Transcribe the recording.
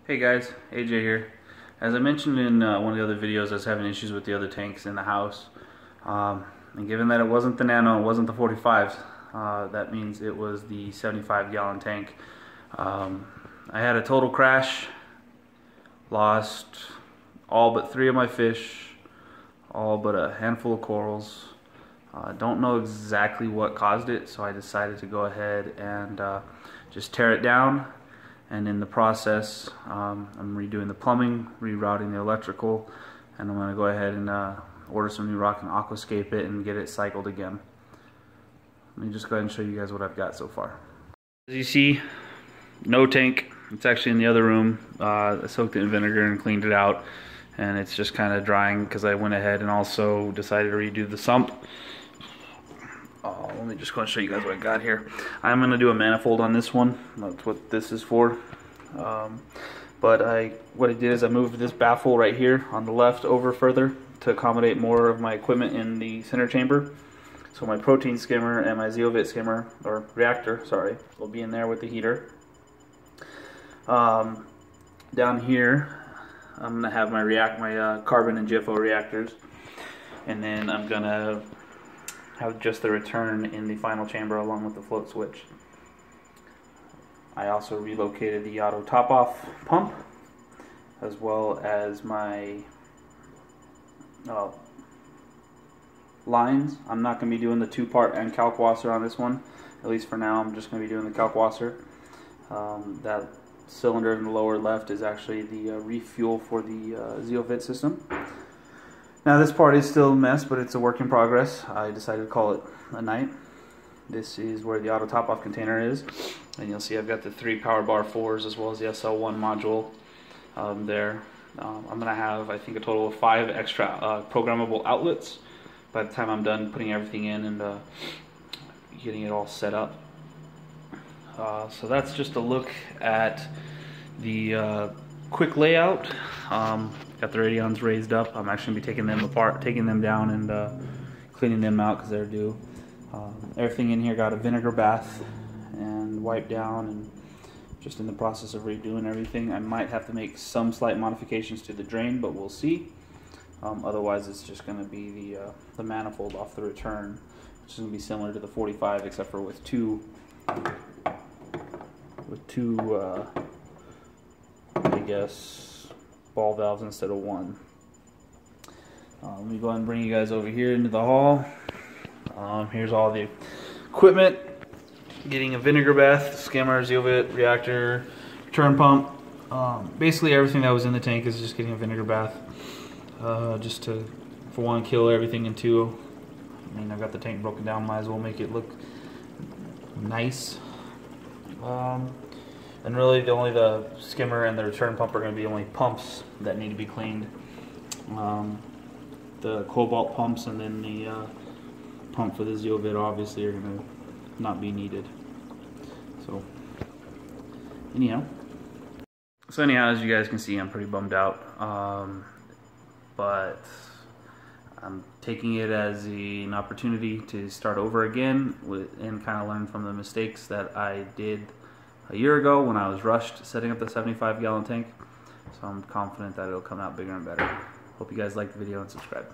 Hey guys, AJ here. As I mentioned in one of the other videos, I was having issues with the other tanks in the house. And given that it wasn't the Nano, it wasn't the 45s, that means it was the 75-gallon tank. I had a total crash, lost all but 3 of my fish, all but a handful of corals. Don't know exactly what caused it, so I decided to go ahead and just tear it down. And in the process, I'm redoing the plumbing, rerouting the electrical, and I'm going to go ahead and order some new rock and aquascape it and get it cycled again. Let me just go ahead and show you guys what I've got so far. As you see, no tank. It's actually in the other room. I soaked it in vinegar and cleaned it out, and it's just kind of drying because I went ahead and also decided to redo the sump. Let me just go and show you guys what I got here. I'm going to do a manifold on this one. That's what this is for. What I did is I moved this baffle right here on the left over further to accommodate more of my equipment in the center chamber. So my protein skimmer and my Zeovit skimmer, or reactor, sorry, will be in there with the heater. Down here, I'm going to have my carbon and GFO reactors, and then I'm going to have just the return in the final chamber along with the float switch. I also relocated the auto top-off pump as well as my lines. I'm not going to be doing the 2-part and Kalkwasser on this one, at least for now. I'm just going to be doing the Kalkwasser. That cylinder in the lower left is actually the refuel for the Zeovit system. Now this part is still a mess, but it's a work in progress. I decided to call it a night. This is where the auto top-off container is, and you'll see I've got the 3 power bar 4s as well as the SL1 module there. I'm going to have, I think, a total of 5 extra programmable outlets by the time I'm done putting everything in and getting it all set up. So that's just a look at the quick layout. Got the Radions raised up. I'm actually going to be taking them apart, taking them down, and cleaning them out because they're due. Everything in here got a vinegar bath and wiped down, and just in the process of redoing everything. I might have to make some slight modifications to the drain, but we'll see. Otherwise, it's just going to be the manifold off the return, which is going to be similar to the 45, except for with two I guess, ball valves instead of 1. Let me go ahead and bring you guys over here into the hall. Here's all the equipment. Getting a vinegar bath, skimmer, Zeovit, reactor, return pump. Basically everything that was in the tank is just getting a vinegar bath. Just to, for 1, kill everything, and 2, I mean, I've got the tank broken down, might as well make it look nice. And really the skimmer and the return pump are going to be the only pumps that need to be cleaned. The Cobalt pumps and then the pump for the Zeovit obviously are going to not be needed. So anyhow, as you guys can see, I'm pretty bummed out. But I'm taking it as an opportunity to start over again and kind of learn from the mistakes that I did a year ago when I was rushed setting up the 75-gallon tank. So I'm confident that it'll come out bigger and better. Hope you guys liked the video and subscribe.